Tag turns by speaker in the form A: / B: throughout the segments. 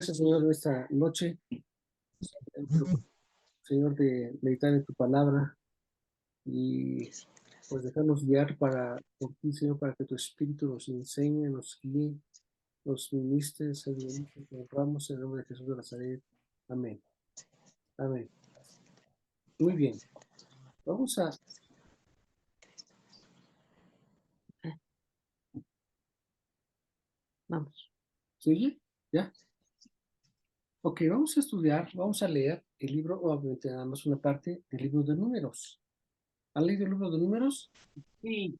A: Gracias, Señor, esta noche, Señor, de meditar en tu palabra y pues dejarnos guiar por ti, Señor, para que tu Espíritu nos enseñe, nos guíe, nos ministre, Señor, te honramos en el nombre de Jesús de Nazaret. Amén. Amén. Muy bien. Vamos a... Vamos. ¿Se oye? ¿Ya? Ok, vamos a estudiar, vamos a leer el libro, obviamente nada más una parte del libro de Números. ¿Han leído el libro de Números?
B: Sí.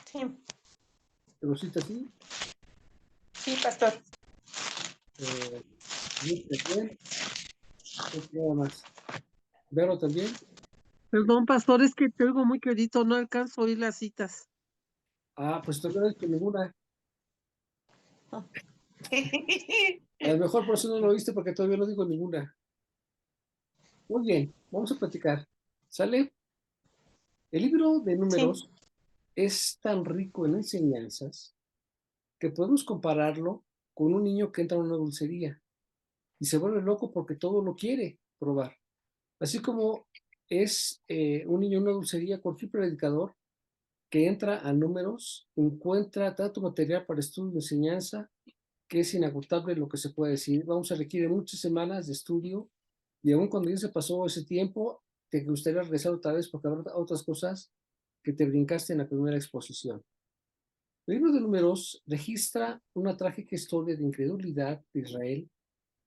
B: Sí,
A: ¿Te lo cita así?
B: sí, pastor.
A: Yo también. Nada más. Vero también.
C: Perdón, pastor, es que te oigo muy querido, no alcanzo a oír las citas.
A: Ah, pues todavía no he visto ninguna. A lo mejor por eso no lo viste, porque todavía no digo ninguna. Muy bien, vamos a platicar. ¿Sale? El libro de
B: Sí,
A: Números es tan rico en enseñanzas que podemos compararlo con un niño que entra a una dulcería y se vuelve loco porque todo lo quiere probar. Así como es un niño en una dulcería, cualquier predicador que entra a Números encuentra tanto material para estudio y enseñanza que es inagotable lo que se puede decir. Vamos a requerir muchas semanas de estudio y aún cuando ya se pasó ese tiempo, te gustaría regresar otra vez porque habrá otras cosas que te brincaste en la primera exposición. El libro de Números registra una trágica historia de incredulidad de Israel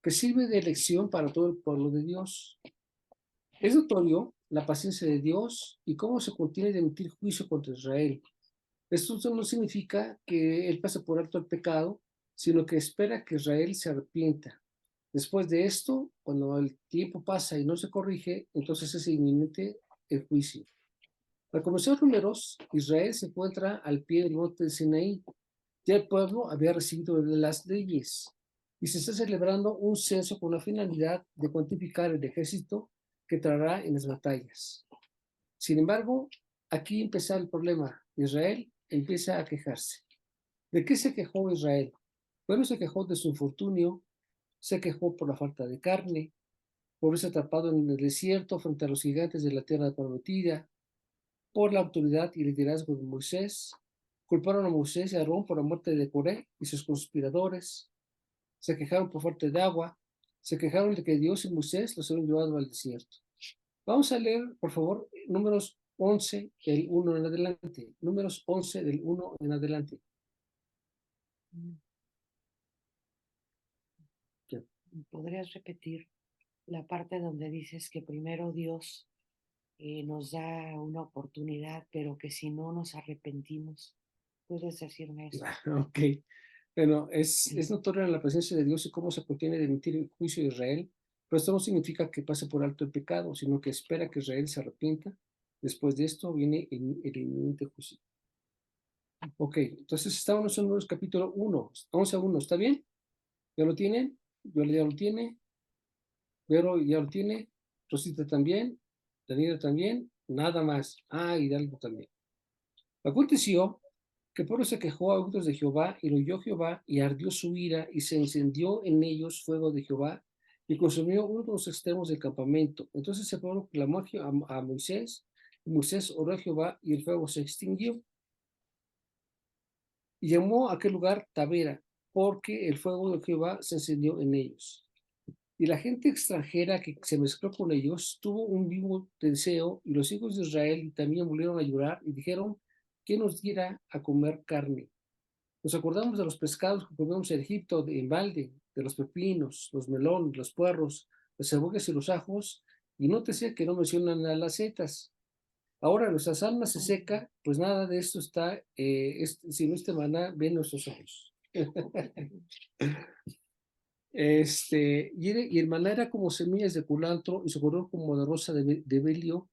A: que sirve de lección para todo el pueblo de Dios. Es notorio la paciencia de Dios y cómo se contiene de emitir juicio contra Israel. Esto no significa que Él pase por alto el pecado, sino que espera que Israel se arrepienta. Después de esto, cuando el tiempo pasa y no se corrige, entonces es inminente el juicio. Al comenzar Números, Israel se encuentra al pie del monte de Sinaí. Ya el pueblo había recibido las leyes y se está celebrando un censo con la finalidad de cuantificar el ejército que traerá en las batallas. Sin embargo, aquí empieza el problema. Israel empieza a quejarse. ¿De qué se quejó Israel? Bueno, se quejó de su infortunio, se quejó por la falta de carne, por verse atrapado en el desierto frente a los gigantes de la tierra prometida, por la autoridad y liderazgo de Moisés. Culparon a Moisés y a Aarón por la muerte de Coré y sus conspiradores. Se quejaron por falta de agua. Se quejaron de que Dios y Moisés los habían llevado al desierto. Vamos a leer, por favor, números 11 del 1 en adelante. Números 11 del 1 en adelante. ¿Qué?
D: ¿Podrías repetir la parte donde dices que primero Dios nos da una oportunidad, pero que si no nos arrepentimos? ¿Puedes decirme eso?
A: Ok. Bueno, es notoria la presencia de Dios y cómo se contiene de emitir el juicio de Israel, pero esto no significa que pase por alto el pecado, sino que espera que Israel se arrepienta. Después de esto viene el inminente juicio. Ok, entonces estamos en Números capítulo 1, 11 a 1, ¿está bien? ¿Ya lo tienen? Yo ya lo tiene, Vero ya lo tiene, Rosita también, Daniela también, nada más. Ah, Hidalgo también. Aconteció que el pueblo se quejó a oídos de Jehová, y lo oyó Jehová, y ardió su ira, y se encendió en ellos fuego de Jehová, y consumió uno de los extremos del campamento. Entonces el pueblo clamó a Moisés, y Moisés oró a Jehová, y el fuego se extinguió. Y llamó a aquel lugar Tabera, porque el fuego de Jehová se encendió en ellos. Y la gente extranjera que se mezcló con ellos tuvo un vivo deseo, y los hijos de Israel también volvieron a llorar y dijeron: ¿quién nos diera a comer carne? Nos acordamos de los pescados que comíamos en Egipto en balde, de los pepinos, los melones, los puerros, las cebollas y los ajos, y nótese que no mencionan a las setas. Ahora nuestra alma se seca, pues nada de esto está, sino este maná ven nuestros ojos. Y el maná era como semillas de culantro y su color como de rosa de bedelio,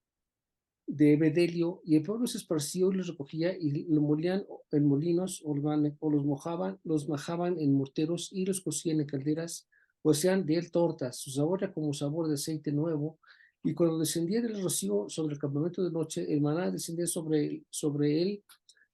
A: y el pueblo se esparció y los recogía y lo molían en molinos o los mojaban, los majaban en morteros y los cocían en calderas, o hacían de él tortas. Su sabor era como sabor de aceite nuevo, y cuando descendía del rocío sobre el campamento de noche, el maná descendía sobre él,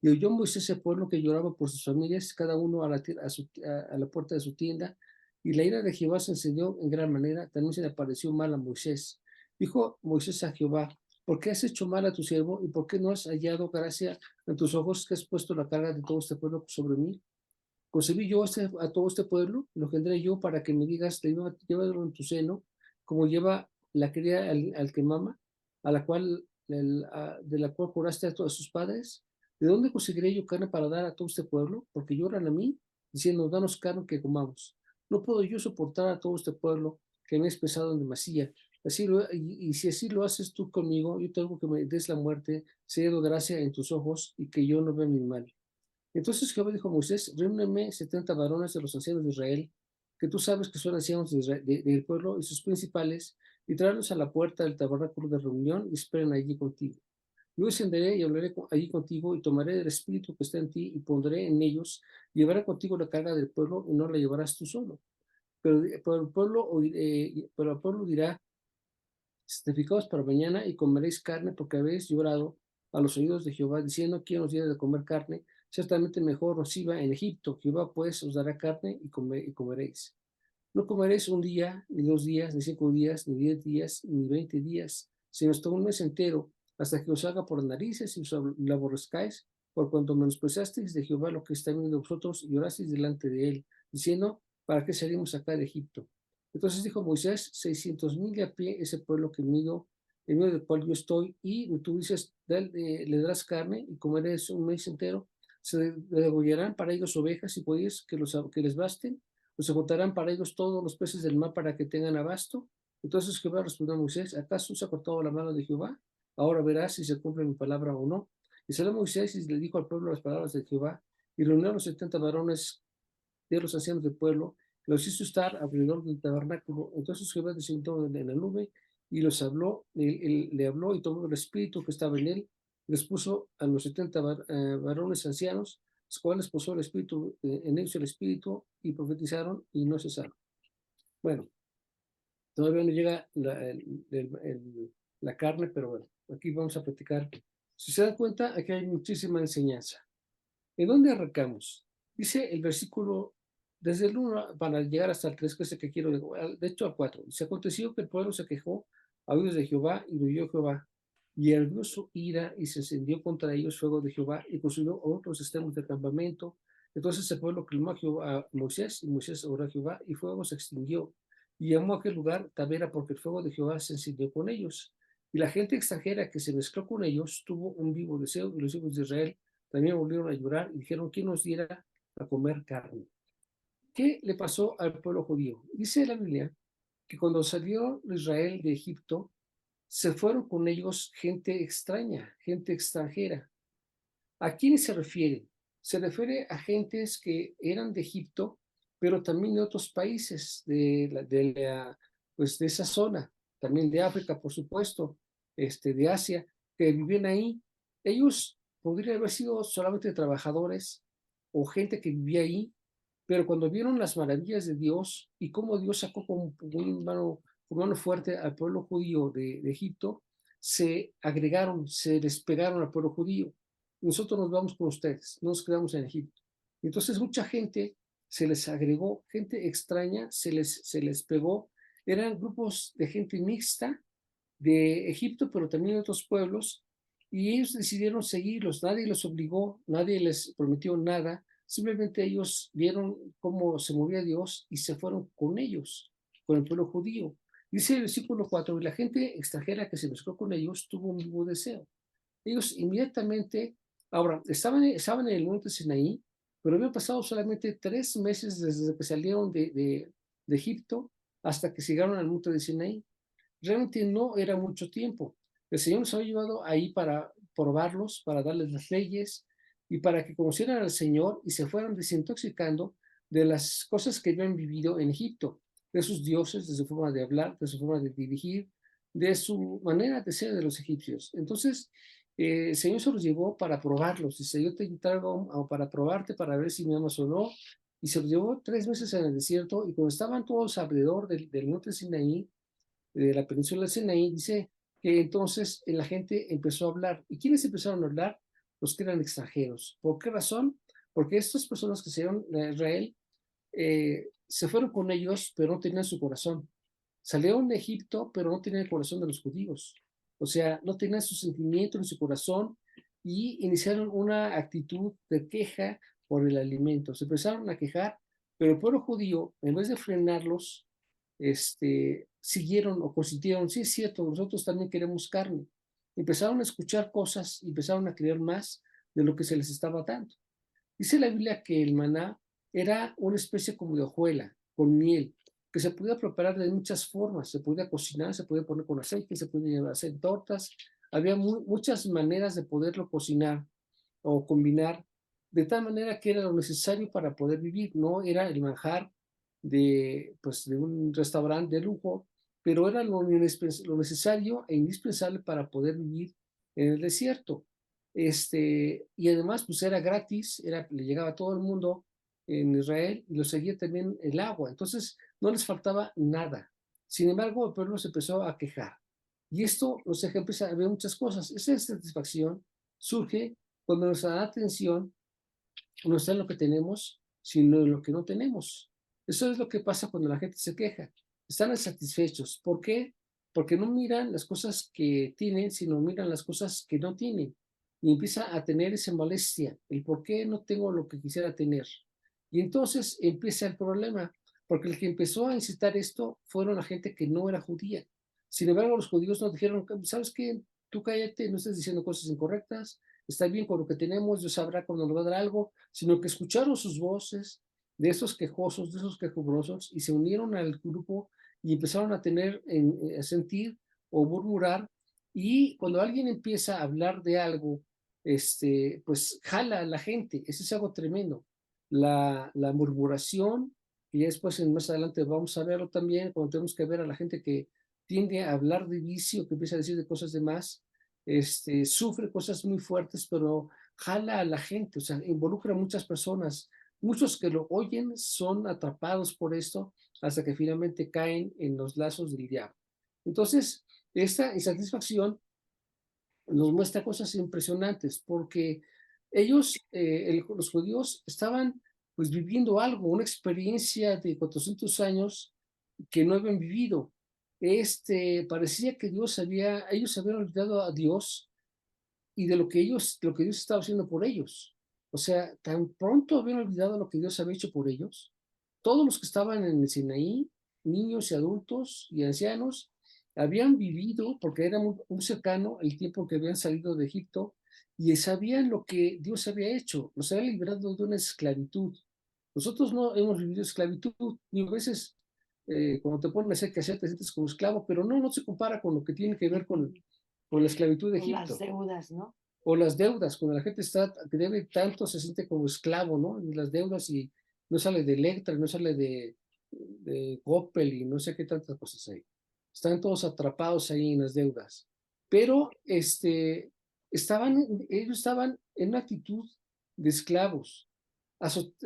A: y oyó Moisés ese pueblo que lloraba por sus familias, cada uno a la puerta de su tienda, y la ira de Jehová se encendió en gran manera, también se le apareció mal a Moisés. Dijo Moisés a Jehová, ¿por qué has hecho mal a tu siervo y por qué no has hallado gracia en tus ojos que has puesto la carga de todo este pueblo sobre mí? Concebí yo a todo este pueblo, lo engendré yo para que me digas, llévalo en tu seno, como lleva la cría al que mama, a la cual, de la cual juraste a todos sus padres. ¿De dónde conseguiré yo carne para dar a todo este pueblo? Porque lloran a mí, diciendo, danos carne que comamos. No puedo yo soportar a todo este pueblo que me es pesado en demasía. Y si así lo haces tú conmigo, yo tengo que me des la muerte, cedo gracia en tus ojos y que yo no vea mi mal. Entonces Jehová dijo a Moisés, reúneme 70 varones de los ancianos de Israel, que tú sabes que son ancianos del pueblo y sus principales, y tráelos a la puerta del tabernáculo de reunión y esperen allí contigo. Yo descenderé y hablaré allí contigo y tomaré el espíritu que está en ti y pondré en ellos, y llevaré contigo la carga del pueblo y no la llevarás tú solo. Pero el pueblo dirá, sacrificaos para mañana y comeréis carne porque habéis llorado a los oídos de Jehová, diciendo, ¿quién os diera de comer carne? Ciertamente mejor os iba en Egipto. Jehová pues os dará carne y comeréis. No comeréis un día, ni 2 días, ni 5 días, ni 10 días, ni 20 días, sino hasta un mes entero, hasta que os haga por narices y os la aborrezcáis, por cuanto menospreciasteis de Jehová lo que está en de vosotros y orasteis delante de él, diciendo, ¿para qué salimos acá de Egipto? Entonces dijo Moisés, 600,000 de a pie ese pueblo que en medio del cual yo estoy, y tú dices, le darás carne y comeréis un mes entero, se degollarán para ellos ovejas y bueyes que les basten, pues se juntarán para ellos todos los peces del mar para que tengan abasto. Entonces Jehová respondió a Moisés, ¿acaso se ha cortado la mano de Jehová? Ahora verás si se cumple mi palabra o no. Y salió Moisés y le dijo al pueblo las palabras de Jehová, y reunió a los 70 varones de los ancianos del pueblo, los hizo estar alrededor del tabernáculo. Entonces Jehová descendió en la nube y los habló, le habló y tomó el espíritu que estaba en él, les puso a los 70 varones ancianos, los cuales posó el espíritu, en ellos el espíritu, y profetizaron y no cesaron. Bueno, todavía no llega la carne, pero bueno, aquí vamos a platicar. Si se dan cuenta, aquí hay muchísima enseñanza. ¿En dónde arrancamos? Dice el versículo, desde el 1 para llegar hasta el 3, que es el que quiero, de hecho al 4. Se aconteció que el pueblo se quejó a oídos de Jehová y lo oyó Jehová. Y ardió su ira y se encendió contra ellos fuego de Jehová y consumió otros extremos del campamento. Entonces el pueblo clamó a Moisés y Moisés oró a Jehová y fuego se extinguió. Y llamó a aquel lugar Tabera porque el fuego de Jehová se encendió con ellos. Y la gente extranjera que se mezcló con ellos tuvo un vivo deseo y los hijos de Israel también volvieron a llorar y dijeron, ¿quién nos diera a comer carne? ¿Qué le pasó al pueblo judío? Dice la Biblia que cuando salió Israel de Egipto, se fueron con ellos gente extraña, gente extranjera. ¿A quiénes se refiere? Se refiere a gentes que eran de Egipto, pero también de otros países pues de esa zona, también de África, por supuesto, de Asia, que vivían ahí. Ellos podrían haber sido solamente trabajadores o gente que vivía ahí, pero cuando vieron las maravillas de Dios y cómo Dios sacó con mano fuerte al pueblo judío de Egipto, se agregaron, se les pegaron al pueblo judío. Nosotros nos vamos con ustedes, no nos quedamos en Egipto. Entonces mucha gente se les agregó, gente extraña, se les pegó. Eran grupos de gente mixta de Egipto, pero también de otros pueblos, y ellos decidieron seguirlos. Nadie los obligó, nadie les prometió nada, simplemente ellos vieron cómo se movía Dios y se fueron con ellos, con el pueblo judío. Dice el versículo 4, y la gente extranjera que se mezcló con ellos tuvo un vivo deseo. Ellos inmediatamente, ahora, estaban en el monte Sinaí, pero habían pasado solamente 3 meses desde que salieron de Egipto hasta que llegaron al monte de Sinaí. Realmente no era mucho tiempo. El Señor nos había llevado ahí para probarlos, para darles las leyes y para que conocieran al Señor y se fueran desintoxicando de las cosas que habían vivido en Egipto, de sus dioses, de su forma de hablar, de su forma de dirigir, de su manera de ser de los egipcios. Entonces, el Señor se los llevó para probarlos. Dice, yo te traigo para probarte, para ver si me amas o no. Y se los llevó 3 meses en el desierto y cuando estaban todos alrededor del monte Sinaí, de la península de Sinaí, dice que entonces la gente empezó a hablar. ¿Y quiénes empezaron a hablar? Los que eran extranjeros. ¿Por qué razón? Porque estas personas que se dieron a Israel se fueron con ellos, pero no tenían su corazón. Salieron de Egipto, pero no tenían el corazón de los judíos. O sea, no tenían su sentimiento ni su corazón y iniciaron una actitud de queja por el alimento. Se empezaron a quejar, pero el pueblo judío, en vez de frenarlos, siguieron o consintieron, sí es cierto, nosotros también queremos carne. Empezaron a escuchar cosas y empezaron a creer más de lo que se les estaba dando. Dice la Biblia que el maná era una especie como de hojuela, con miel, que se podía preparar de muchas formas. Se podía cocinar, se podía poner con aceite, se podía hacer tortas. Había muchas maneras de poderlo cocinar o combinar, de tal manera que era lo necesario para poder vivir. No era el manjar pues, de un restaurante de lujo, pero era lo necesario e indispensable para poder vivir en el desierto. Y además, pues era gratis, le llegaba a todo el mundo en Israel y lo seguía también el agua. Entonces, no les faltaba nada. Sin embargo, el pueblo se empezó a quejar. Y esto nos deja empezar a ver muchas cosas. Esa satisfacción surge cuando nuestra atención no está en lo que tenemos, sino en lo que no tenemos. Eso es lo que pasa cuando la gente se queja. Están insatisfechos. ¿Por qué? Porque no miran las cosas que tienen, sino miran las cosas que no tienen. Y empieza a tener esa molestia, el por qué no tengo lo que quisiera tener. Y entonces empieza el problema, porque el que empezó a incitar esto fueron la gente que no era judía. Sin embargo, los judíos nos dijeron, ¿sabes qué? Tú cállate, no estés diciendo cosas incorrectas, está bien con lo que tenemos, Dios sabrá cuando nos va a dar algo, sino que escucharon sus voces de esos quejosos, de esos quejumbrosos, y se unieron al grupo y empezaron a a sentir o murmurar, y cuando alguien empieza a hablar de algo, pues jala a la gente, eso es algo tremendo. La murmuración, y ya después más adelante vamos a verlo también, cuando tenemos que ver a la gente que tiende a hablar de vicio, que empieza a decir de cosas de más, sufre cosas muy fuertes, pero jala a la gente, o sea, involucra a muchas personas. Muchos que lo oyen son atrapados por esto hasta que finalmente caen en los lazos del diablo. Entonces, esta insatisfacción nos muestra cosas impresionantes porque los judíos, estaban pues viviendo algo, una experiencia de 400 años que no habían vivido. Parecía que ellos se habían olvidado a Dios y de lo que Dios estaba haciendo por ellos. O sea, tan pronto habían olvidado lo que Dios había hecho por ellos. Todos los que estaban en el Sinaí, niños y adultos y ancianos, habían vivido, porque era muy cercano el tiempo que habían salido de Egipto, y sabían lo que Dios había hecho, los había librado de una esclavitud. Nosotros no hemos vivido esclavitud, ni a veces cuando te ponen a hacer que hacer te sientes como esclavo, pero no se compara con lo que tiene que ver con la esclavitud de
D: Con las
A: Egipto.
D: deudas, ¿no?
A: O las deudas, cuando la gente que debe tanto, se siente como esclavo, ¿no? En las deudas y no sale de Electra, no sale de Coppel y no sé qué tantas cosas hay. Están todos atrapados ahí en las deudas. Pero ellos estaban en una actitud de esclavos,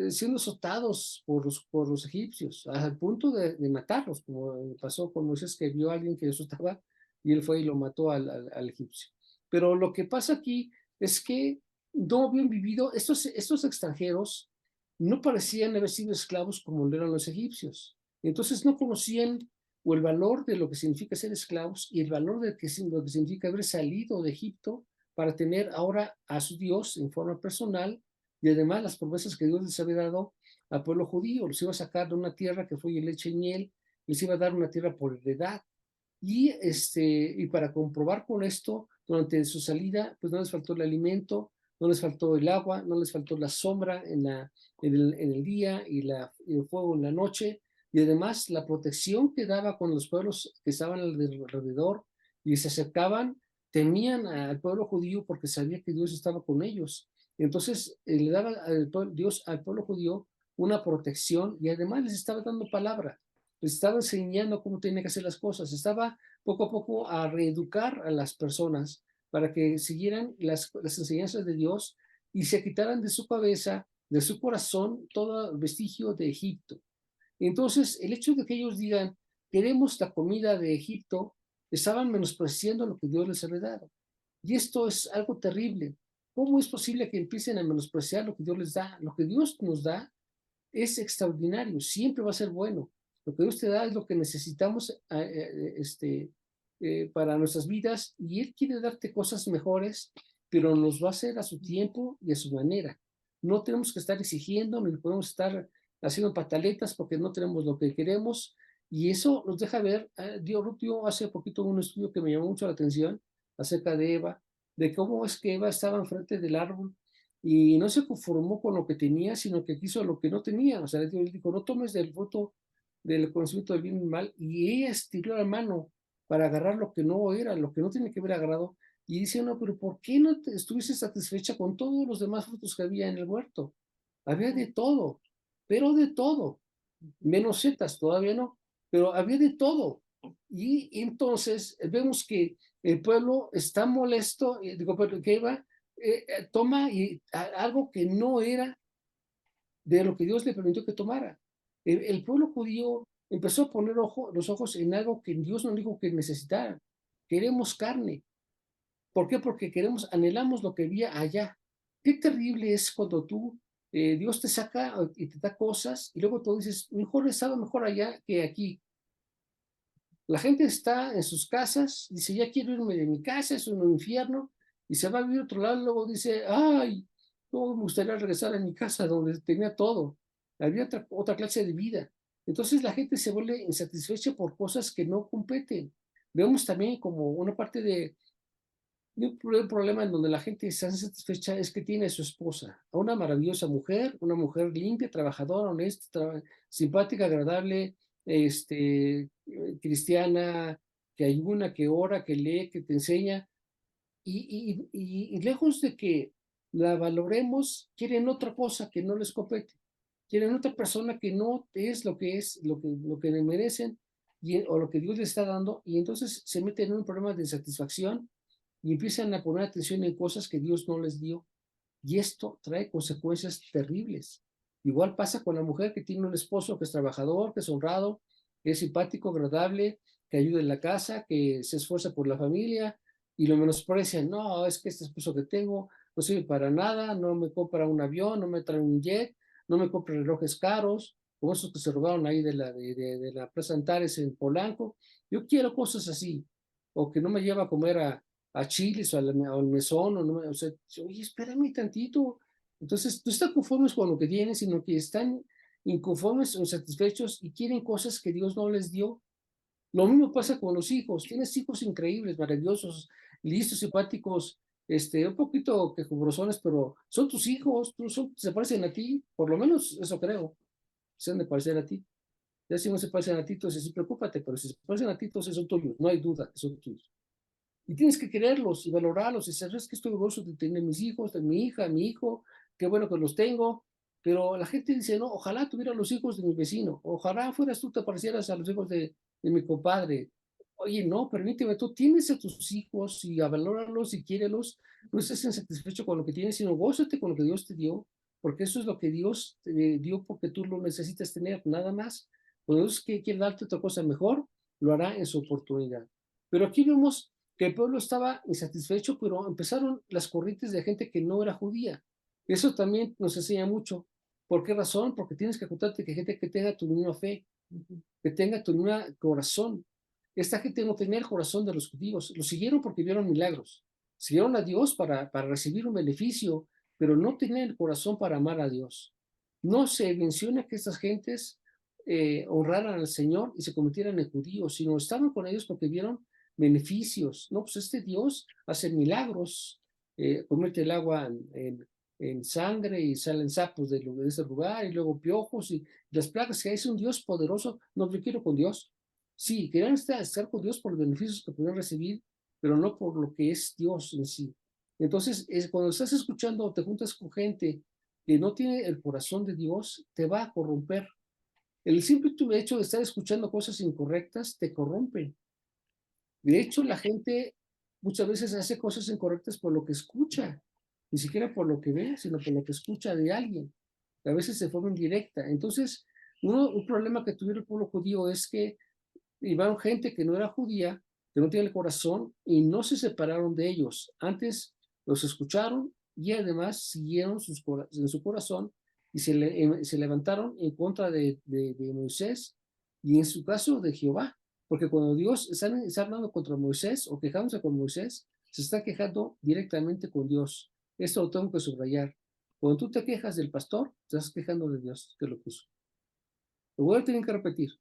A: siendo azotados por los egipcios, al punto de matarlos, como pasó con Moisés, que vio a alguien que azotaba y él fue y lo mató al egipcio. Pero lo que pasa aquí es que no habían vivido, estos extranjeros no parecían haber sido esclavos como lo eran los egipcios. Entonces no conocían o el valor de lo que significa ser esclavos y el valor de lo que significa haber salido de Egipto para tener ahora a su Dios en forma personal y además las promesas que Dios les había dado al pueblo judío. Los iba a sacar de una tierra que fue leche y miel, les iba a dar una tierra por heredad. Y para comprobar con esto, durante su salida, pues no les faltó el alimento, no les faltó el agua, no les faltó la sombra en el día y el fuego en la noche, y además la protección que daba con los pueblos que estaban alrededor y se acercaban, temían al pueblo judío porque sabía que Dios estaba con ellos. Entonces le daba Dios al pueblo judío una protección y además les estaba dando palabra, les estaba enseñando cómo tenía que hacer las cosas, estaba poco a poco a reeducar a las personas para que siguieran las enseñanzas de Dios y se quitaran de su cabeza, de su corazón, todo vestigio de Egipto. Entonces, el hecho de que ellos digan, queremos la comida de Egipto, estaban menospreciando lo que Dios les había dado. Y esto es algo terrible. ¿Cómo es posible que empiecen a menospreciar lo que Dios les da? Lo que Dios nos da es extraordinario, siempre va a ser bueno. Lo que Dios te da es lo que necesitamos para nuestras vidas y Él quiere darte cosas mejores, pero nos va a hacer a su tiempo y a su manera. No tenemos que estar exigiendo, ni podemos estar haciendo pataletas porque no tenemos lo que queremos y eso nos deja ver, Dios dio hace poquito un estudio que me llamó mucho la atención acerca de Eva, de cómo es que Eva estaba enfrente del árbol y no se conformó con lo que tenía, sino que quiso lo que no tenía. O sea, Dios dijo, no tomes del fruto del conocimiento del bien y del mal, y ella estiró la mano para agarrar lo que no era, lo que no tiene que haber agarrado, y dice, no, pero ¿por qué no estuviste satisfecha con todos los demás frutos que había en el huerto? Había de todo, pero de todo, menos setas, todavía no, pero había de todo. Y entonces vemos que el pueblo está molesto, digo, pero que Eva toma algo que no era de lo que Dios le permitió que tomara. El pueblo judío empezó a poner los ojos en algo que Dios no dijo que necesitara. Queremos carne. ¿Por qué? Porque anhelamos lo que había allá. Qué terrible es cuando Dios te saca y te da cosas y luego tú dices, estaba mejor allá que aquí. La gente está en sus casas, dice, ya quiero irme de mi casa, es un infierno, y se va a vivir a otro lado, y luego dice, ay, no me gustaría regresar a mi casa donde tenía todo. Había otra clase de vida. Entonces la gente se vuelve insatisfecha por cosas que no competen. Vemos también como una parte de un problema en donde la gente está insatisfecha es que tiene a su esposa, a una maravillosa mujer, una mujer limpia, trabajadora, honesta, simpática, agradable, cristiana, que ayuna, que ora, que lee, que te enseña, y lejos de que la valoremos, quieren otra cosa que no les compete, quieren otra persona que no es, lo que merecen, o lo que Dios les está dando, y entonces se meten en un problema de insatisfacción y empiezan a poner atención en cosas que Dios no les dio. Y esto trae consecuencias terribles. Igual pasa con la mujer que tiene un esposo que es trabajador, que es honrado, que es simpático, agradable, que ayuda en la casa, que se esfuerza por la familia y lo menosprecian. No, es que este esposo que tengo no sirve para nada, no me compra un avión, no me trae un jet, no me compra relojes caros, como esos que se robaron ahí de la Plaza Antares en Polanco. Yo quiero cosas así, o que no me lleva a comer a Chili's o al mesón, o sea, oye, espérame tantito. Entonces, no están conformes con lo que tienen, sino que están inconformes o insatisfechos y quieren cosas que Dios no les dio. Lo mismo pasa con los hijos. Tienes hijos increíbles, maravillosos, listos, simpáticos, un poquito quejumbrosones, pero son tus hijos, se parecen a ti, por lo menos eso creo, se han de parecer a ti. Ya si no se parecen a ti, entonces sí, preocúpate, pero si se parecen a ti, entonces son tuyos, no hay duda que son tuyos. Y tienes que quererlos y valorarlos y saber que estoy orgulloso de tener mis hijos, de mi hija, mi hijo, qué bueno que los tengo. Pero la gente dice, no, ojalá tuviera los hijos de mi vecino, ojalá fueras tú, te parecieras a los hijos de mi compadre. Oye, no, permíteme, tú tienes a tus hijos y a valorarlos y quiérelos, no estés insatisfecho con lo que tienes, sino gózate con lo que Dios te dio, porque eso es lo que Dios te dio porque tú lo necesitas tener, nada más. Cuando Dios quiere darte otra cosa mejor, lo hará en su oportunidad. Pero aquí vemos que el pueblo estaba insatisfecho, pero empezaron las corrientes de gente que no era judía. Eso también nos enseña mucho. ¿Por qué razón? Porque tienes que juntarte con gente que tenga tu misma fe, que tenga tu mismo corazón. Esta gente no tenía el corazón de los judíos. Lo siguieron porque vieron milagros. Siguieron a Dios para recibir un beneficio, pero no tenían el corazón para amar a Dios. No se menciona que estas gentes honraran al Señor y se convirtieran en judíos, sino estaban con ellos porque vieron beneficios. No, pues este Dios hace milagros, convierte el agua en sangre y salen sapos de ese lugar y luego piojos y las plagas, que es un Dios poderoso. No, yo quiero con Dios. Sí, querían estar con Dios por los beneficios que pudieron recibir, pero no por lo que es Dios en sí. Entonces, cuando estás escuchando o te juntas con gente que no tiene el corazón de Dios, te va a corromper. El simple hecho de estar escuchando cosas incorrectas te corrompe. De hecho, la gente muchas veces hace cosas incorrectas por lo que escucha, ni siquiera por lo que ve, sino por lo que escucha de alguien, a veces de forma indirecta. Entonces, un problema que tuvieron el pueblo judío es que iban gente que no era judía, que no tenía el corazón y no se separaron de ellos. Antes los escucharon y además siguieron en su corazón y se levantaron en contra de Moisés y en su caso de Jehová, porque cuando Dios está hablando contra Moisés o quejándose con Moisés, se está quejando directamente con Dios. Esto lo tengo que subrayar. Cuando tú te quejas del pastor, te estás quejando de Dios que lo puso. Lo voy a tener que repetir.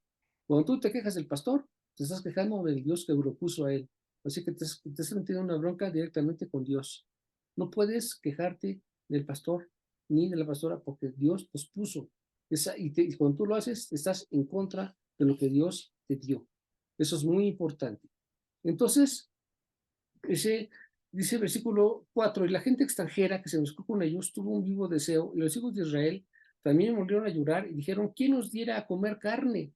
A: Cuando tú te quejas del pastor, te estás quejando del Dios que lo puso a él. Así que te estás metiendo una bronca directamente con Dios. No puedes quejarte del pastor ni de la pastora porque Dios los puso. Y cuando tú lo haces, estás en contra de lo que Dios te dio. Eso es muy importante. Entonces, dice el versículo 4, y la gente extranjera que se mezcló con ellos tuvo un vivo deseo, y los hijos de Israel también volvieron a llorar y dijeron, ¿quién nos diera a comer carne?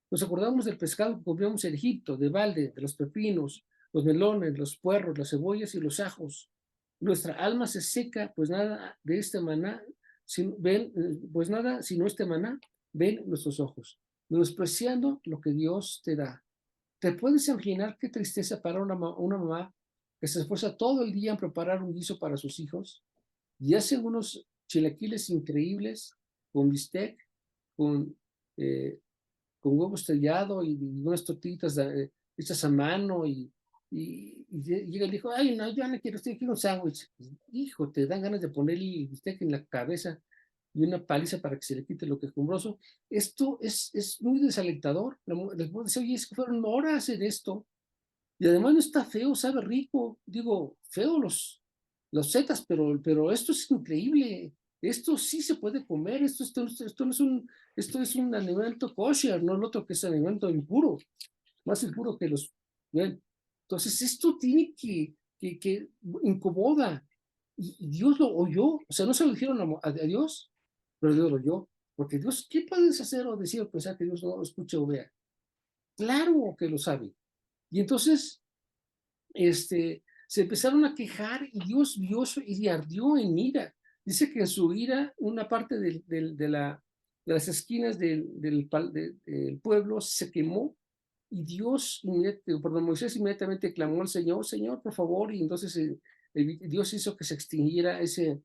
A: Nos acordamos del pescado que comíamos en Egipto, de balde, de los pepinos, los melones, los puerros, las cebollas y los ajos. Nuestra alma se seca, pues nada de este maná, pues nada sino este maná ven nuestros ojos, menospreciando lo que Dios te da. ¿Te puedes imaginar qué tristeza para una mamá que se esfuerza todo el día en preparar un guiso para sus hijos y hace unos chilaquiles increíbles con bistec, con, eh, con huevo estrellado y unas tortillitas hechas a mano y llega y dijo, ay, no, yo no quiero, quiero un sándwich. Hijo, te dan ganas de ponerle el bistec en la cabeza y una paliza para que se le quite lo quejumbroso. Esto es muy desalentador. Les puedo decir, oye, es que fueron horas en esto. Y además no está feo, sabe rico. Digo, feo los setas, pero esto es increíble. Esto sí se puede comer. Esto no esto es un alimento kosher, no el otro que es alimento impuro, más impuro que los. Bien. Entonces, esto tiene que incomoda. Y Dios lo oyó. O sea, no se lo dijeron a Dios, pero Dios lo oyó. Porque Dios, ¿qué puedes hacer o decir o pensar que Dios no escuche o vea? Claro que lo sabe. Y entonces, se empezaron a quejar y Dios vio eso y ardió en ira. Dice que en su ira, una parte de las esquinas del pueblo se quemó y Moisés inmediatamente clamó al Señor, Señor, por favor, y entonces Dios hizo que se extinguiera ese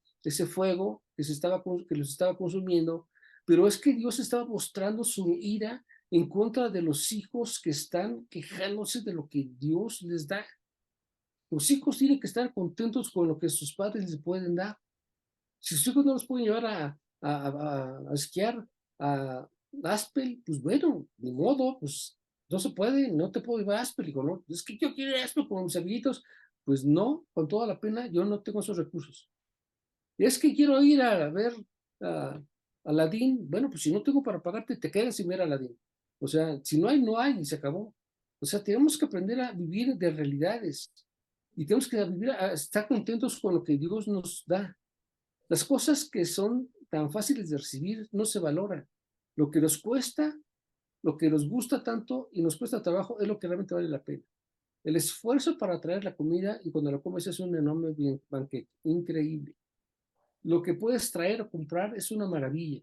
A: fuego que los estaba consumiendo, pero es que Dios estaba mostrando su ira en contra de los hijos que están quejándose de lo que Dios les da. Los hijos tienen que estar contentos con lo que sus padres les pueden dar. Si sus hijos no los pueden llevar a esquiar a Aspen, pues bueno, ni modo, pues no se puede, no te puedo llevar a Aspen. Digo, no, es que yo quiero ir a Aspen con mis amiguitos. Pues no, con toda la pena, yo no tengo esos recursos. Es que quiero ir a ver a Aladdin. Bueno, pues si no tengo para pagarte, te quedas sin ver a Aladdin. O sea, si no hay, no hay y se acabó. O sea, tenemos que aprender a vivir de realidades y tenemos que vivir, a estar contentos con lo que Dios nos da. Las cosas que son tan fáciles de recibir no se valoran. Lo que nos cuesta, lo que nos gusta tanto y nos cuesta trabajo es lo que realmente vale la pena. El esfuerzo para traer la comida y cuando la comes es un enorme banquete, increíble. Lo que puedes traer o comprar es una maravilla.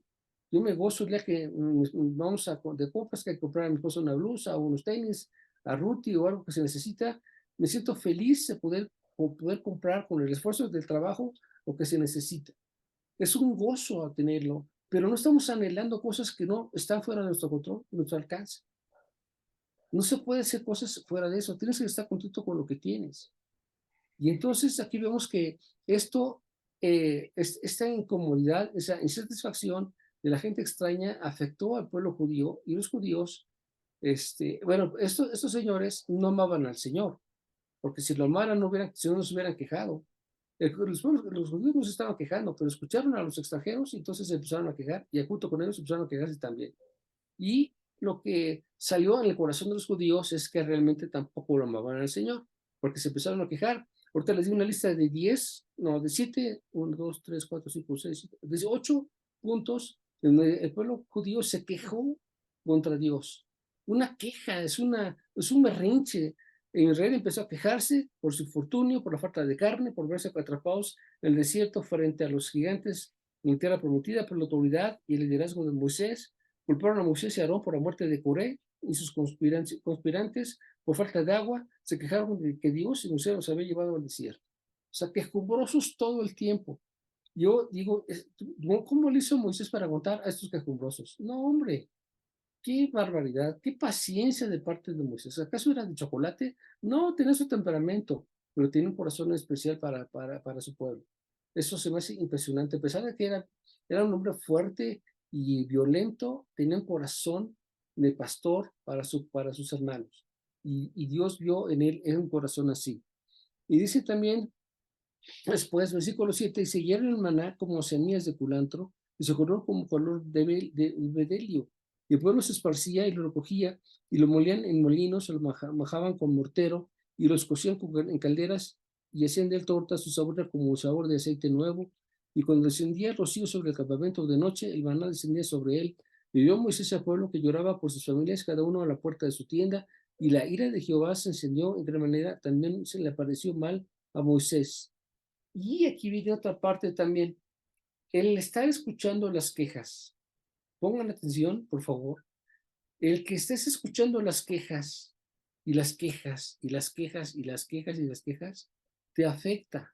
A: Yo me gozo el día que vamos de compras que hay que comprar a mi esposa una blusa o unos tenis, a Ruti o algo que se necesita. Me siento feliz de poder comprar con el esfuerzo del trabajo lo que se necesita. Es un gozo a tenerlo, pero no estamos anhelando cosas que no están fuera de nuestro control, de nuestro alcance. No se puede hacer cosas fuera de eso. Tienes que estar contento con lo que tienes. Y entonces aquí vemos que esta incomodidad, esa insatisfacción de la gente extraña afectó al pueblo judío y los judíos, bueno, estos señores no amaban al Señor, porque si lo amaran si no se hubieran quejado. Los judíos no se estaban quejando, pero escucharon a los extranjeros y entonces se empezaron a quejar y junto con ellos empezaron a quejarse también. Y lo que salió en el corazón de los judíos es que realmente tampoco lo amaban al Señor, porque se empezaron a quejar. Ahorita les di una lista de 10, no, de 7, 1, 2, 3, 4, 5, 6, 8 puntos en donde el pueblo judío se quejó contra Dios. Una queja, es un berrinche. Israel empezó a quejarse por su infortunio, por la falta de carne, por verse atrapados en el desierto frente a los gigantes en tierra prometida, por la autoridad y el liderazgo de Moisés. Culparon a Moisés y a Aarón por la muerte de Coré y sus conspirantes por falta de agua. Se quejaron de que Dios y Moisés los había llevado al desierto. O sea, quejumbrosos todo el tiempo. Yo digo, ¿cómo le hizo Moisés para aguantar a estos quejumbrosos? No, hombre, qué barbaridad, qué paciencia de parte de Moisés. ¿Acaso era de chocolate? No, tenía su temperamento, pero tiene un corazón especial para su pueblo. Eso se me hace impresionante. A pesar de que era un hombre fuerte y violento, tenía un corazón de pastor para sus hermanos. Y Dios vio en él un corazón así. Y dice también, después, versículo 7, y se hierve el maná como semillas de culantro, y su color como color de bedelio. Y el pueblo se esparcía y lo recogía, y lo molían en molinos, lo majaban con mortero, y los cocían en calderas, y hacían de él tortas, su sabor era como un sabor de aceite nuevo. Y cuando descendía el rocío sobre el campamento de noche, el maná descendía sobre él. Y vio Moisés al pueblo que lloraba por sus familias, cada uno a la puerta de su tienda, y la ira de Jehová se encendió en gran manera, también se le pareció mal a Moisés. Y aquí viene otra parte también, el estar escuchando las quejas. Pongan atención, por favor. El que estés escuchando las quejas y las quejas y las quejas y las quejas y las quejas, te afecta,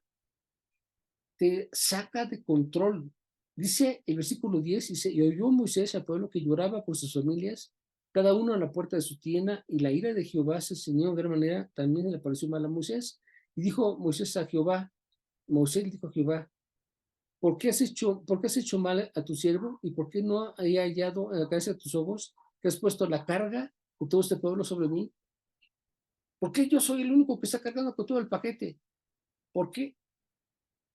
A: te saca de control. Dice el versículo 10, dice, y oyó Moisés al pueblo que lloraba por sus familias, cada uno a la puerta de su tienda, y la ira de Jehová se encendió de gran manera, también le pareció mal a Moisés. Y dijo Moisés a Jehová, Moisés dijo a Jehová, por qué has hecho mal a tu siervo? ¿Y por qué no he hallado en la cabeza de tus ojos que has puesto la carga de todo este pueblo sobre mí? ¿Por qué yo soy el único que está cargando con todo el paquete? ¿Por qué?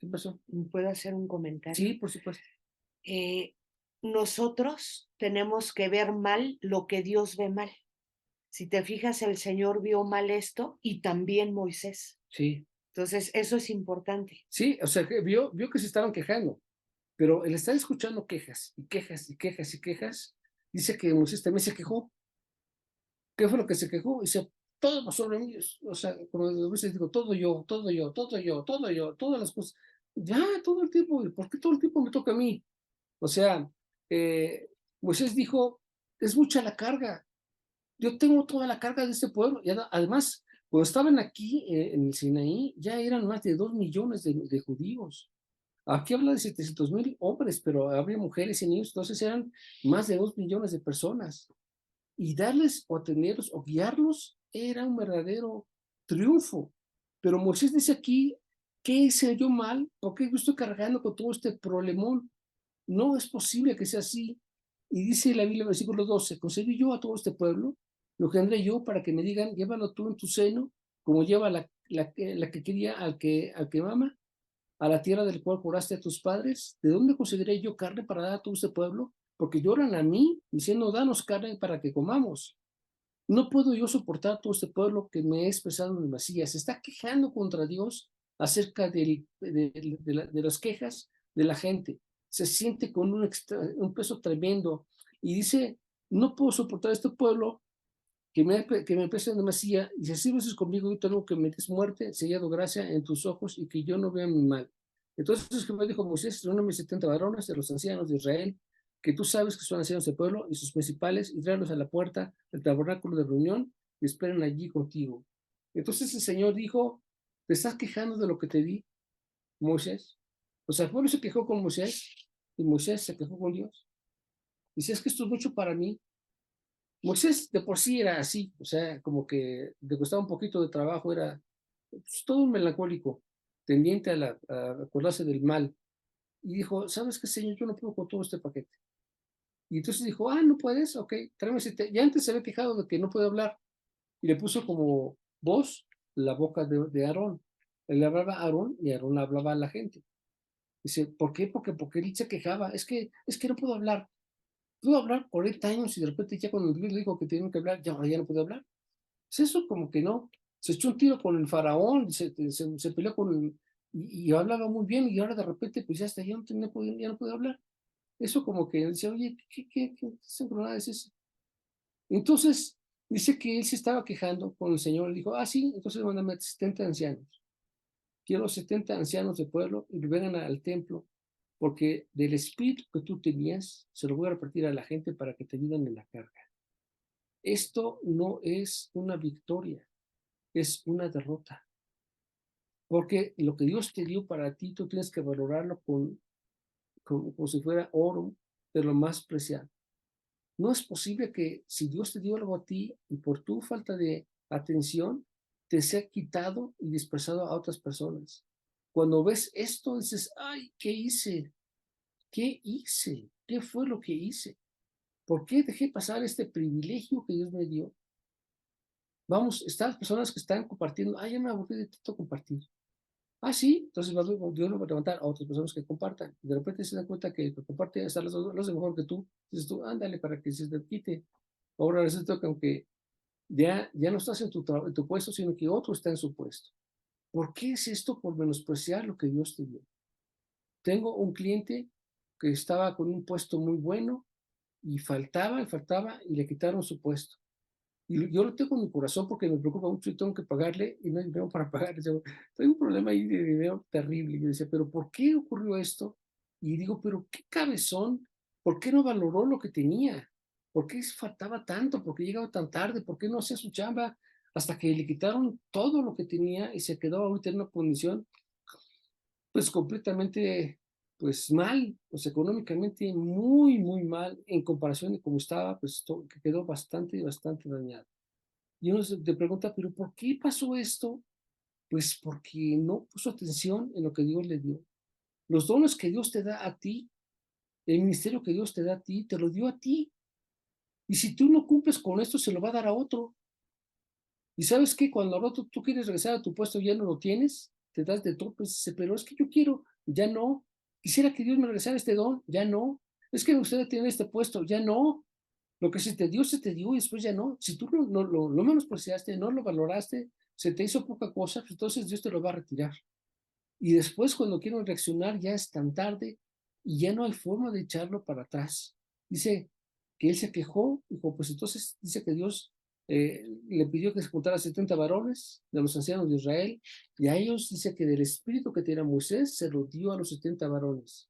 A: ¿Qué pasó?
D: ¿Puedo hacer un comentario?
A: Sí, por supuesto.
D: Nosotros tenemos que ver mal lo que Dios ve mal. Si te fijas, el Señor vio mal esto y también Moisés.
A: Sí,
D: Entonces, eso es importante.
A: sí, o sea, que vio que se estaban quejando, pero el estar escuchando quejas y quejas y quejas y quejas, dice que Moisés también se quejó. ¿Qué fue lo que se quejó? Dice, todo sobre mí, o sea, como a veces digo, todo yo, todo yo, todo yo, todo yo, todas las cosas. Ya, todo el tiempo, ¿por qué todo el tiempo me toca a mí? O sea, eh, Moisés dijo, es mucha la carga, yo tengo toda la carga de este pueblo. Y además, cuando estaban aquí en el Sinaí, ya eran más de 2 millones de judíos. Aquí habla de 700,000 hombres, pero había mujeres y niños, entonces eran más de 2 millones de personas. Y darles o atenderlos o guiarlos era un verdadero triunfo. Pero Moisés dice aquí, ¿qué hice yo mal? ¿Por qué yo estoy cargando con todo este problemón? No es posible que sea así. Y dice la Biblia, versículo 12, concebí yo a todo este pueblo, lo engendré yo para que me digan, llévalo tú en tu seno, como lleva la que quería al que mama, a la tierra del cual juraste a tus padres. ¿De dónde conseguiré yo carne para dar a todo este pueblo? Porque lloran a mí, diciendo, danos carne para que comamos. No puedo yo soportar todo este pueblo que me he expresado en demasía. Se está quejando contra Dios acerca de las quejas de la gente. Se siente con un peso tremendo y dice, no puedo soportar este pueblo que me pesa en demasía, y si así lo haces conmigo, yo tengo que me des muerte, sellado gracia en tus ojos y que yo no vea mi mal. Entonces Jehová dijo a Moisés, reúneme 70 varones de los ancianos de Israel, que tú sabes que son ancianos del pueblo y sus principales, y tráelos a la puerta del tabernáculo de reunión y esperen allí contigo. Entonces el Señor dijo, ¿te estás quejando de lo que te di, Moisés? O sea, el pueblo se quejó con Moisés y Moisés se quejó con Dios. Dice, es que esto es mucho para mí. Moisés de por sí era así, o sea, como que le costaba un poquito de trabajo, era pues, todo un melancólico, tendiente a acordarse del mal. Y dijo, ¿sabes qué, Señor? Yo no puedo con todo este paquete. Y entonces dijo, no puedes, ok, tráeme ese. Ya antes se había quejado de que no puede hablar. Y le puso como voz la boca de Aarón. Él hablaba a Aarón y Aarón hablaba a la gente. Dice, ¿por qué? Porque él se quejaba, es que no puedo hablar. Pudo hablar 40 años y de repente ya cuando Dios le dijo que tenía que hablar, ya no puede hablar. Pues eso como que no. Se echó un tiro con el faraón, se peleó y hablaba muy bien y ahora de repente pues ya está, ya no puede hablar. Eso como que dice, oye, ¿qué sincronada es eso? Entonces dice que él se estaba quejando con el Señor, le dijo, sí, entonces mándame 70 ancianos. Quiero 70 ancianos del pueblo y que vengan al templo, porque del espíritu que tú tenías se lo voy a repartir a la gente para que te ayuden en la carga. Esto no es una victoria, es una derrota. Porque lo que Dios te dio para ti, tú tienes que valorarlo con como si fuera oro de lo más preciado. No es posible que si Dios te dio algo a ti y por tu falta de atención te sea quitado y dispersado a otras personas. Cuando ves esto dices, ay, ¿qué hice? ¿Qué hice? ¿Qué fue lo que hice? ¿Por qué dejé pasar este privilegio que Dios me dio? Vamos, estas personas que están compartiendo, ay, ya me aburrí de tanto compartir. Ah, sí, entonces Dios lo va a levantar a otras personas que compartan. Y de repente se dan cuenta que el que comparte hasta lo hace mejor que tú. Dices tú, ándale para que se te quite. Ahora resulta que aunque ya no estás en tu puesto, sino que otro está en su puesto. ¿Por qué es esto? Por menospreciar lo que Dios te dio. Tengo un cliente que estaba con un puesto muy bueno y faltaba y le quitaron su puesto. Y yo lo tengo en mi corazón porque me preocupa mucho y tengo que pagarle y no hay dinero para pagar. Tengo un problema ahí de dinero terrible. Y yo decía, ¿pero por qué ocurrió esto? Y digo, ¿pero qué cabezón? ¿Por qué no valoró lo que tenía? ¿Por qué faltaba tanto? ¿Por qué llegaba tan tarde? ¿Por qué no hacía su chamba? Hasta que le quitaron todo lo que tenía y se quedó ahorita en una condición pues completamente pues mal, pues económicamente muy, muy mal en comparación de cómo estaba, pues que quedó bastante, bastante dañado. Y uno te pregunta, ¿pero por qué pasó esto? Pues porque no puso atención en lo que Dios le dio. Los dones que Dios te da a ti, el ministerio que Dios te da a ti, te lo dio a ti. Y si tú no cumples con esto, se lo va a dar a otro. Y sabes qué, cuando al otro tú quieres regresar a tu puesto, ya no lo tienes, te das de topes, dices, pero es que yo quiero, ya no. Quisiera que Dios me regresara este don, ya no. Es que me gustaría tener este puesto, ya no. Lo que se te dio y después ya no. Si tú lo menospreciaste, no lo valoraste, se te hizo poca cosa, pues entonces Dios te lo va a retirar. Y después cuando quiero reaccionar ya es tan tarde y ya no hay forma de echarlo para atrás. Dice que él se quejó, dijo, pues entonces dice que Dios le pidió que se juntara 70 varones de los ancianos de Israel y a ellos dice que del espíritu que tenía Moisés se lo dio a los 70 varones.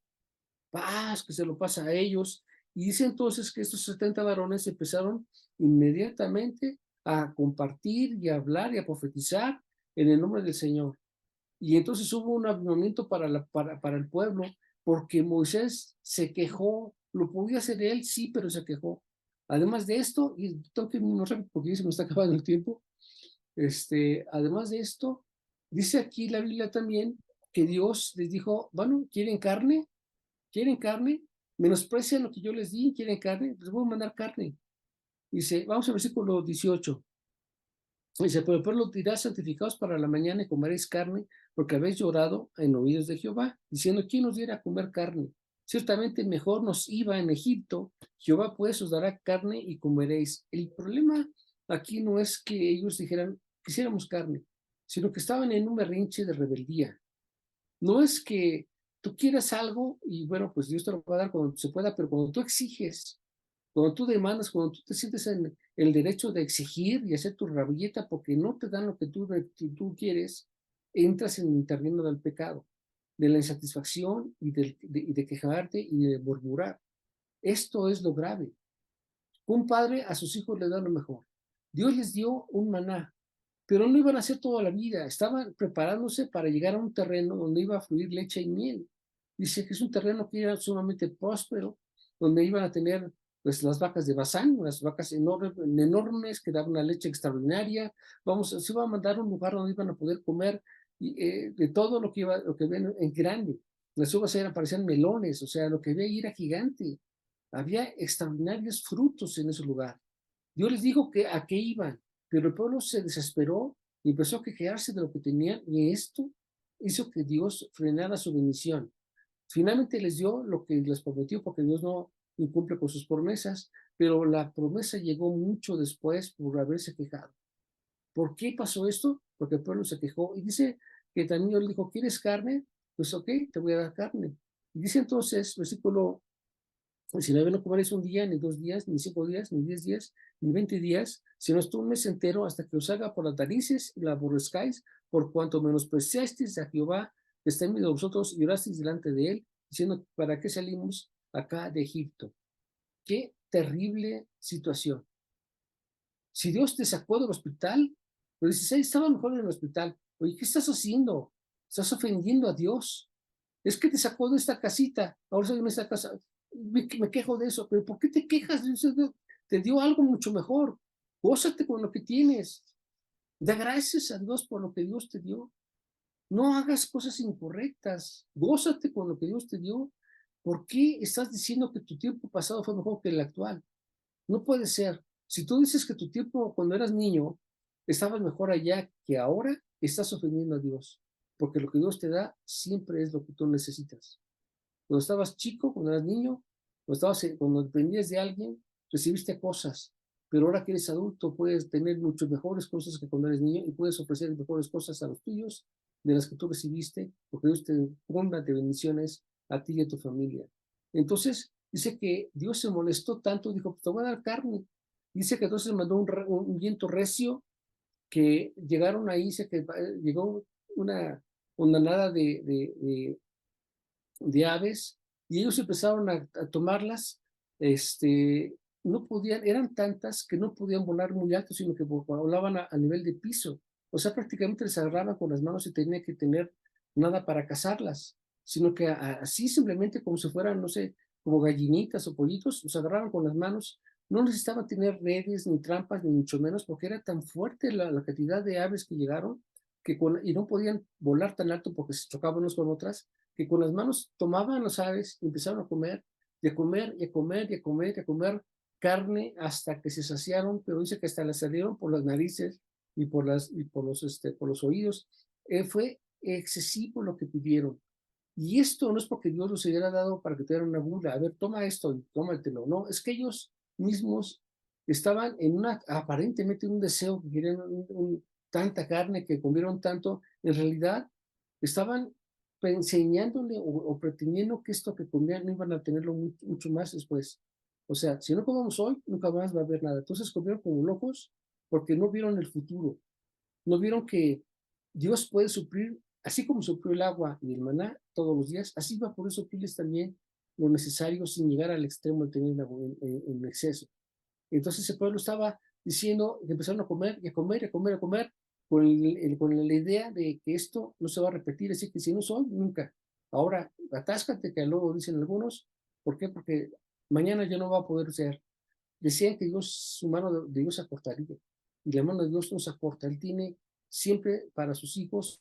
A: Paz, que se lo pasa a ellos. Y dice entonces que estos 70 varones empezaron inmediatamente a compartir y a hablar y a profetizar en el nombre del Señor. Y entonces hubo un avivamiento para el pueblo, porque Moisés se quejó, lo podía hacer él, sí, pero se quejó. Además de esto, y tengo que no sé porque se me está acabando el tiempo, además de esto, dice aquí la Biblia también que Dios les dijo, bueno, ¿quieren carne? ¿Quieren carne? Menosprecian lo que yo les di, ¿quieren carne? Les voy a mandar carne. Dice, vamos al versículo 18. Dice, pero el pueblo dirá, santificados para la mañana y comeréis carne, porque habéis llorado en oídos de Jehová, diciendo, ¿quién nos diera a comer carne? Ciertamente mejor nos iba en Egipto, Jehová pues os dará carne y comeréis. El problema aquí no es que ellos dijeran, quisiéramos carne, sino que estaban en un berrinche de rebeldía. No es que tú quieras algo y bueno, pues Dios te lo va a dar cuando se pueda, pero cuando tú exiges, cuando tú demandas, cuando tú te sientes en el derecho de exigir y hacer tu rabilleta porque no te dan lo que tú quieres, entras en el terreno del pecado, de la insatisfacción y de quejarte y de murmurar. Esto es lo grave. Un padre a sus hijos le da lo mejor. Dios les dio un maná, pero no iban a hacer toda la vida. Estaban preparándose para llegar a un terreno donde iba a fluir leche y miel. Dice que es un terreno que era sumamente próspero, donde iban a tener pues las vacas de Bazán, las vacas enormes que daban una leche extraordinaria. Se iba a mandar a un lugar donde iban a poder comer de todo lo que ven en grande. Las uvas parecían melones, o sea, lo que veía era gigante. Había extraordinarios frutos en ese lugar. Dios les dijo que a qué iban, pero el pueblo se desesperó y empezó a quejarse de lo que tenían y esto hizo que Dios frenara su bendición. Finalmente les dio lo que les prometió porque Dios no incumple con sus promesas, pero la promesa llegó mucho después por haberse quejado. ¿Por qué pasó esto? Porque el pueblo se quejó y dice que también Dios le dijo, ¿quieres carne? Pues ok, te voy a dar carne. Y dice entonces, versículo 19, no comeréis un día, ni 2 días, ni 5 días, ni 10 días, ni 20 días, sino hasta un mes entero, hasta que os haga por las narices y la aborrezcáis, por cuanto menospreciasteis a Jehová, que está en medio de vosotros, y orasteis delante de él, diciendo, ¿para qué salimos acá de Egipto? Qué terrible situación. Si Dios te sacó del hospital, pero dices, ahí estaba mejor en el hospital. Oye, ¿qué estás haciendo? Estás ofendiendo a Dios. es que te sacó de esta casita, ahora soy en esta casa, me quejo de eso, pero ¿por qué te quejas? Te dio algo mucho mejor, gózate con lo que tienes, da gracias a Dios por lo que Dios te dio. No hagas cosas incorrectas, gózate con lo que Dios te dio. ¿Por qué estás diciendo que tu tiempo pasado fue mejor que el actual? No puede ser. Si tú dices que tu tiempo cuando eras niño estabas mejor allá que ahora, estás ofendiendo a Dios, porque lo que Dios te da siempre es lo que tú necesitas. Cuando estabas chico, cuando eras niño, cuando dependías de alguien, recibiste cosas, pero ahora que eres adulto puedes tener mucho mejores cosas que cuando eres niño y puedes ofrecer mejores cosas a los tuyos de las que tú recibiste, porque Dios te cunda de bendiciones a ti y a tu familia. Entonces, dice que Dios se molestó tanto, dijo, pues te voy a dar carne. Dice que entonces mandó un viento recio, que llegaron ahí, dice que llegó una nada de aves, y ellos empezaron a tomarlas, no podían, eran tantas que no podían volar muy alto, sino que volaban a nivel de piso. O sea, prácticamente les agarraban con las manos y tenía que tener nada para cazarlas, sino que así simplemente como si fueran, no sé, como gallinitas o pollitos, los agarraban con las manos. No necesitaban tener redes, ni trampas, ni mucho menos, porque era tan fuerte la cantidad de aves que llegaron y no podían volar tan alto porque se chocaban unos con otras, que con las manos tomaban las aves y empezaron a comer, y a comer, y a comer, y a comer, y a comer carne hasta que se saciaron, pero dice que hasta les salieron por las narices y por los oídos. Fue excesivo lo que pidieron. Y esto no es porque Dios los hubiera dado para que te dieran una gula, a ver, toma esto y tómatelo. No, es que ellos mismos estaban en aparentemente un deseo, que querían tanta carne, que comieron tanto, en realidad estaban enseñándole o pretendiendo que esto que comían no iban a tenerlo mucho más después. O sea, si no comemos hoy, nunca más va a haber nada. Entonces comieron como locos porque no vieron el futuro, no vieron que Dios puede suplir, así como suplió el agua y el maná todos los días, así va a poder suplirles también lo necesario sin llegar al extremo de tener en exceso. Entonces el pueblo estaba diciendo, que empezaron a comer y a comer y a comer y a comer, con la idea de que esto no se va a repetir, así que si no son, nunca. Ahora, atáscate, que luego dicen algunos. ¿Por qué? Porque mañana ya no va a poder ser. Decían que Dios, su mano de Dios se acortaría, y la mano de Dios no se acorta. Él tiene siempre para sus hijos